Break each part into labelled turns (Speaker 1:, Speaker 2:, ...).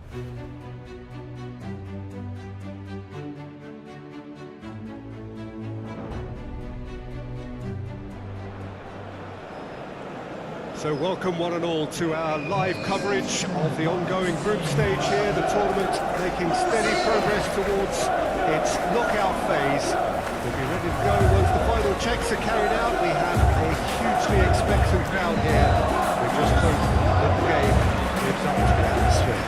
Speaker 1: So welcome one and all to our live coverage of the ongoing group stage here, the tournament making steady progress towards its knockout phase. We'll be ready to go once the final checks are carried out. We have a hugely expectant crowd here. We just hope that the game lives up to the atmosphere.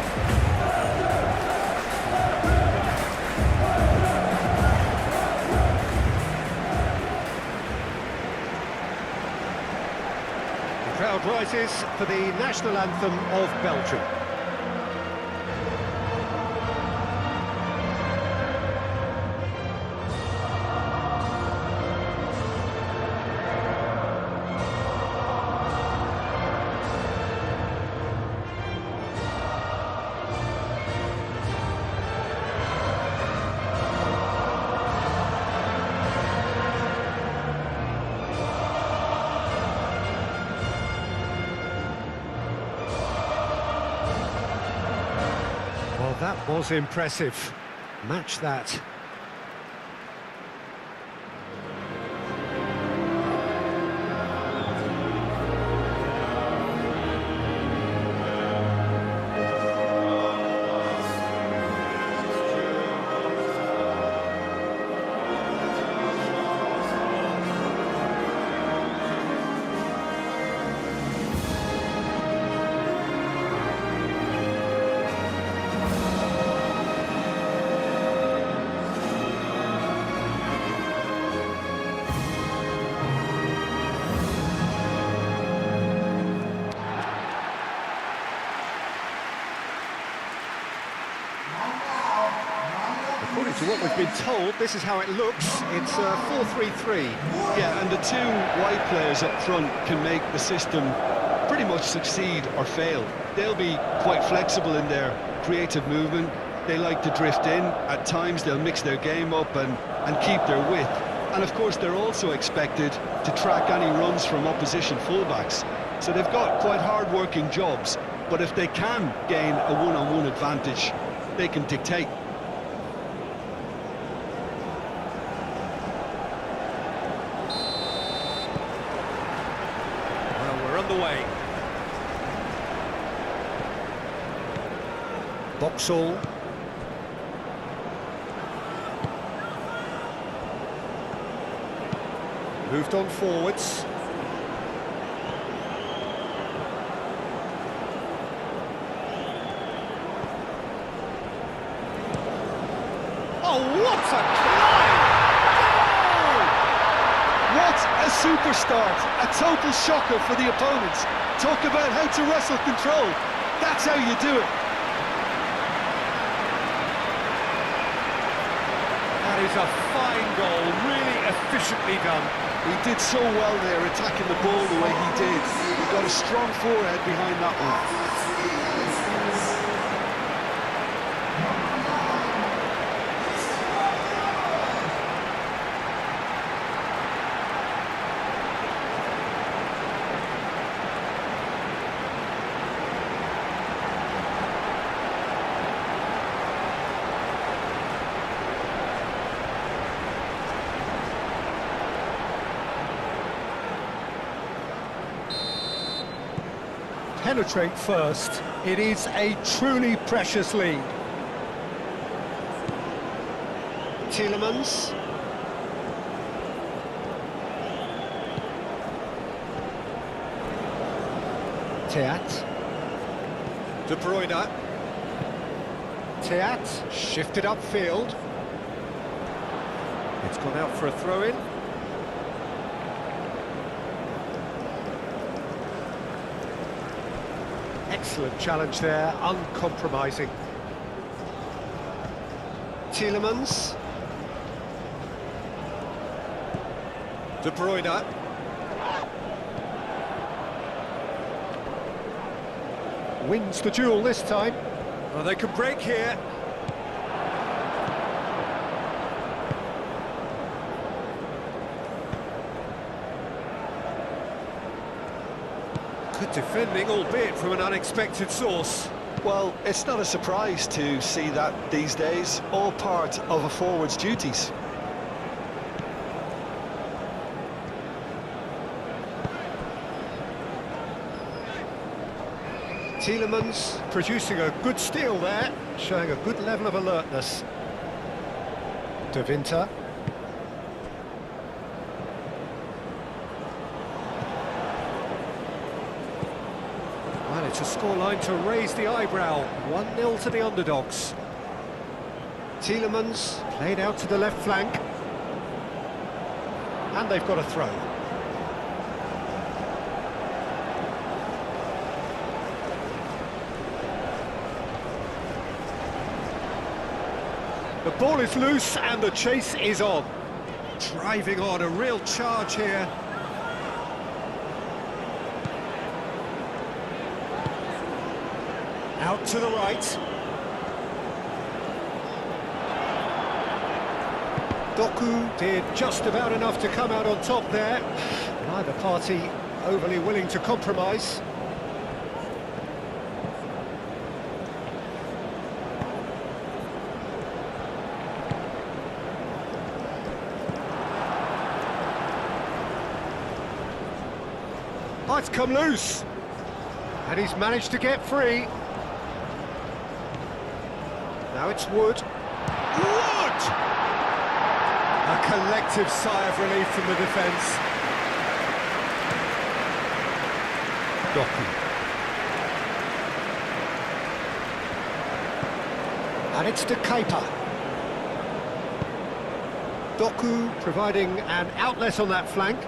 Speaker 1: Crowd rises for the national anthem of Belgium. Well, that was impressive. Match that. According to what we've been told, this is how it looks. It's 4-3-3.
Speaker 2: Yeah, and the two wide players up front can make the system pretty much succeed or fail. They'll be quite flexible in their creative movement. They like to drift in. At times they'll mix their game up and keep their width. And of course they're also expected to track any runs from opposition fullbacks. So they've got quite hard-working jobs. But if they can gain a one-on-one advantage, they can dictate.
Speaker 1: Away. Boxall. Moved on forwards. Oh, what a climb!
Speaker 2: What a super start, a total shocker for the opponents. Talk about how to wrestle control. That's how you do it.
Speaker 1: That is a fine goal, really efficiently done.
Speaker 2: He did so well there, attacking the ball the way he did. He got a strong forehead behind that one.
Speaker 1: Penetrate first. It is a truly precious lead. Tielemans. Theat. De Bruyne. Theat shifted upfield. It's gone out for a throw-in. Excellent challenge there, uncompromising. Tielemans. De Bruyne. Wins the duel this time. Oh, they can break here. Good defending, albeit from an unexpected source.
Speaker 2: Well, it's not a surprise to see that these days, all part of a forward's duties.
Speaker 1: Tielemans producing a good steal there, showing a good level of alertness. De Winter. Well, it's a scoreline to raise the eyebrow. 1-0 to the underdogs. Tielemans played out to the left flank. And they've got a throw. The ball is loose and the chase is on. Driving on, a real charge here. Out to the right. Doku did just about enough to come out on top there. Neither party overly willing to compromise. Oh, it's come loose. And he's managed to get free. Now it's Wood. Wood! A collective sigh of relief from the defence. Doku. And it's to Kepa. Doku providing an outlet on that flank.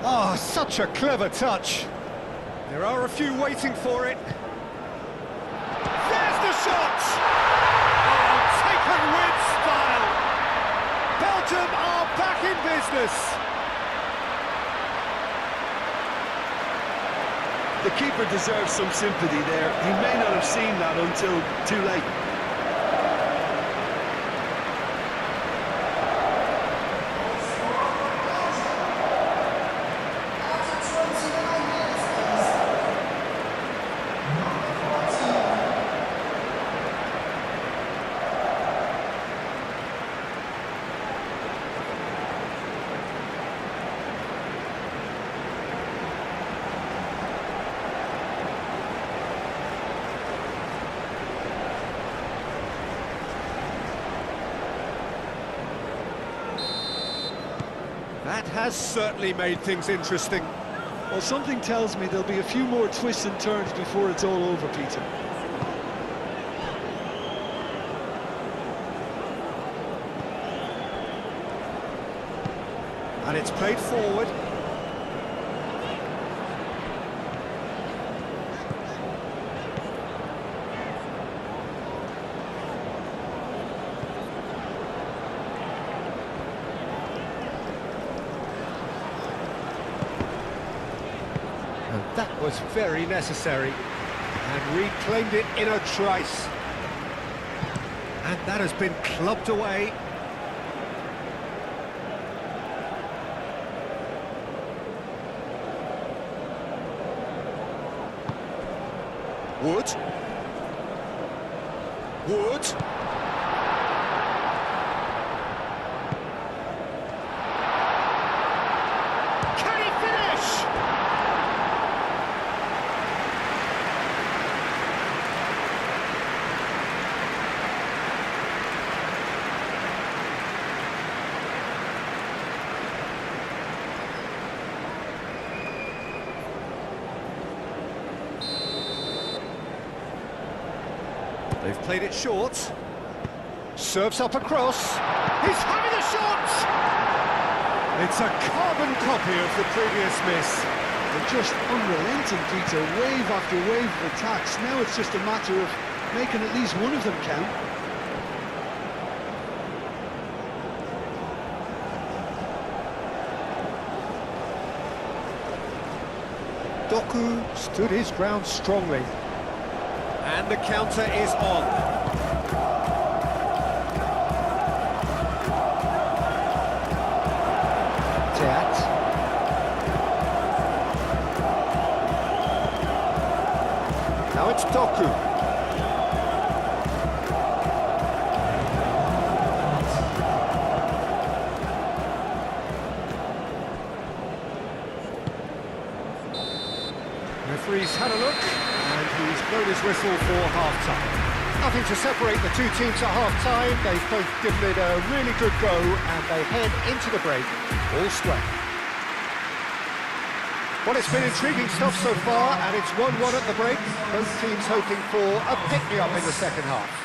Speaker 1: Oh, such a clever touch. There are a few waiting for it. There's the shot! Oh, taken with style. Belgium are back in business.
Speaker 2: The keeper deserves some sympathy there. He may not have seen that until too late.
Speaker 1: That has certainly made things interesting.
Speaker 2: Well, something tells me there'll be a few more twists and turns before it's all over, Peter.
Speaker 1: And it's played forward. And that was very necessary. And reclaimed it in a trice. And that has been clubbed away. Wood. Wood. Can he finish? They've played it short. Serves up across. He's having a shot! It's a carbon copy of the previous miss.
Speaker 2: They're just unrelenting, Peter. Wave after wave of attacks. Now it's just a matter of making at least one of them count.
Speaker 1: Doku stood his ground strongly. And the counter is on. Teat. Now it's Doku. referee's had a look, and he's blown his whistle for half-time. Nothing to separate the two teams at half-time. They've both given it a really good go, and they head into the break all square. Well, it's been intriguing stuff so far, and it's 1-1 at the break. Both teams hoping for a pick-me-up in the second half.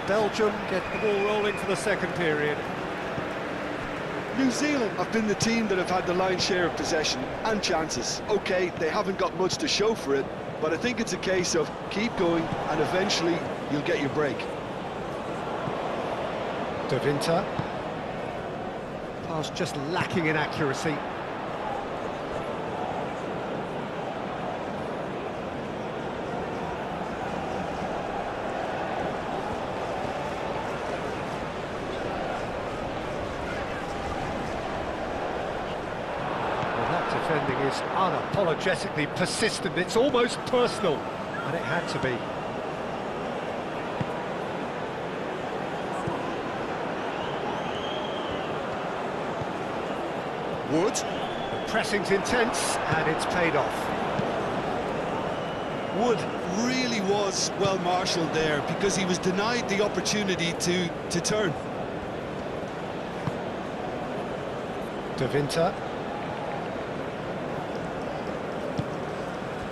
Speaker 1: Belgium get the ball rolling for the second period.
Speaker 2: New Zealand have been the team that have had the lion's share of possession and chances. OK, they haven't got much to show for it, but I think it's a case of keep going and eventually you'll get your break.
Speaker 1: De Winter. Pass just lacking in accuracy. Defending is unapologetically persistent. It's almost personal, and it had to be. Wood. The pressing's intense, and it's paid off.
Speaker 2: Wood really was well marshalled there because he was denied the opportunity to turn.
Speaker 1: De Winter.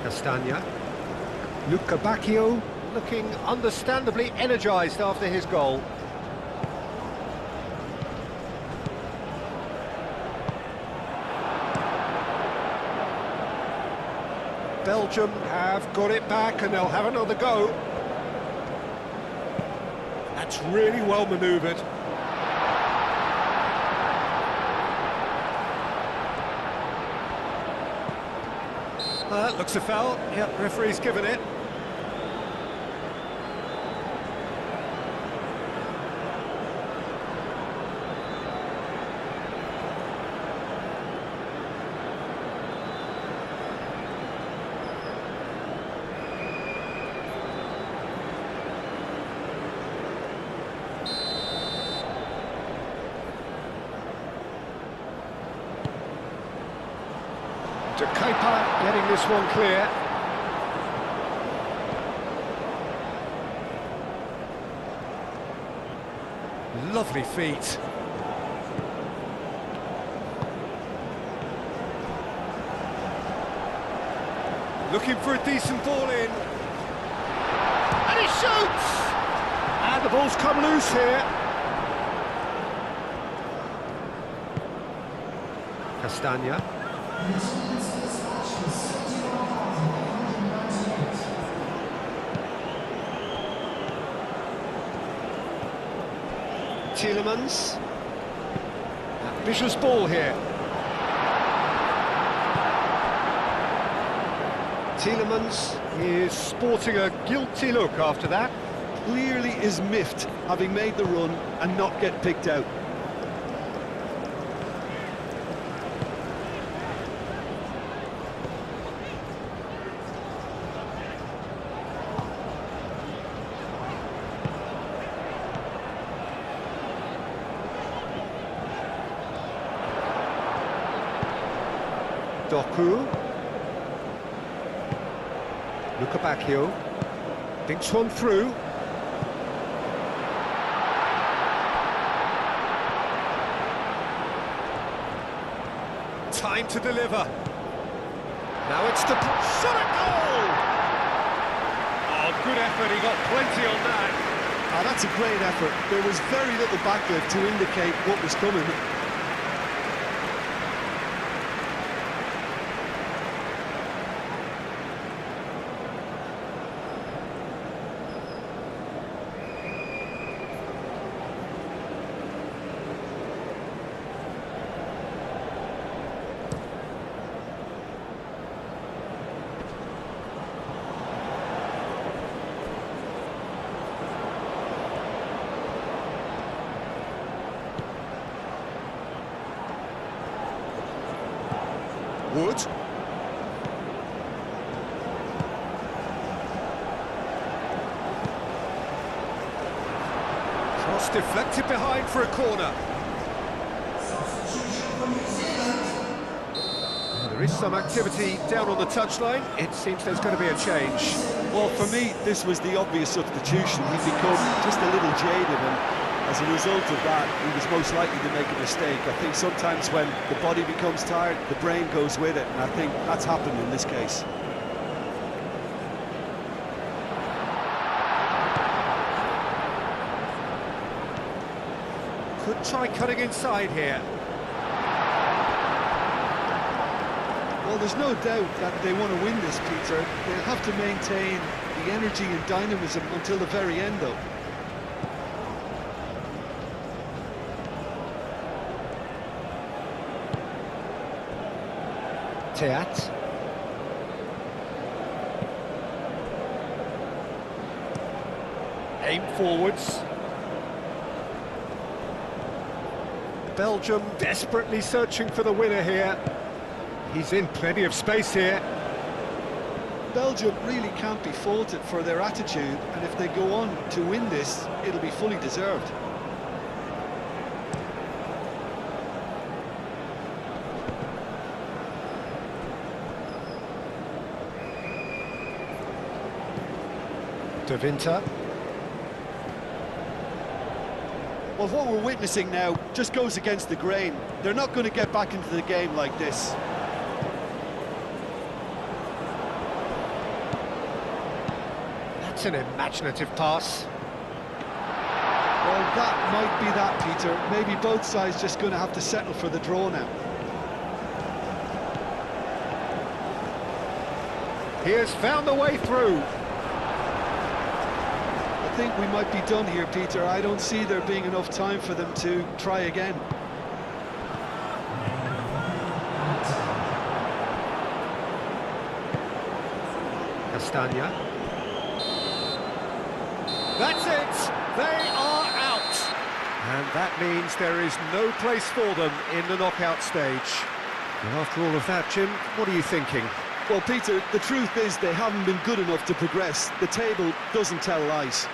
Speaker 1: Castagna. Luca Bacchio looking understandably energised after his goal. Belgium have got it back and they'll have another go. That's really well manoeuvred. Looks a foul. Yep, referee's given it. De Kuiper getting this one clear. Lovely feet. Looking for a decent ball in. And he shoots! And the ball's come loose here. Castagna. Tielemans. Ambitious ball here. Tielemans is sporting a guilty look after that.
Speaker 2: Clearly is miffed having made the run and not get picked out.
Speaker 1: Doku. Luca Bacchio. Thinks one through. Time to deliver. Now it's the shot at goal! Oh, good effort, he got plenty on that.
Speaker 2: Ah, that's a great effort. There was very little backlift to indicate what was coming.
Speaker 1: Wood. Cross deflected behind for a corner. There is some activity down on the touchline. It seems there's going to be a change.
Speaker 2: Well, for me, this was the obvious substitution. He'd become just a little jaded, and as a result of that, he was most likely to make a mistake. I think sometimes when the body becomes tired, the brain goes with it, and I think that's happened in this case.
Speaker 1: Could try cutting inside here.
Speaker 2: Well, there's no doubt that they want to win this, Peter. They'll have to maintain the energy and dynamism until the very end, though.
Speaker 1: Teat. Aim forwards. Belgium desperately searching for the winner here. He's in plenty of space here.
Speaker 2: Belgium really can't be faulted for their attitude, and if they go on to win this, it'll be fully deserved.
Speaker 1: De Winter.
Speaker 2: Well, what we're witnessing now just goes against the grain. They're not going to get back into the game like this.
Speaker 1: That's an imaginative pass.
Speaker 2: Well, that might be that, Peter. Maybe both sides just going to have to settle for the draw now.
Speaker 1: He has found the way through.
Speaker 2: I think we might be done here, Peter. I don't see there being enough time for them to try again.
Speaker 1: Castagna. That's it! They are out! And that means there is no place for them in the knockout stage. And after all of that, Jim, what are you thinking?
Speaker 2: Well, Peter, the truth is they haven't been good enough to progress. The table doesn't tell lies.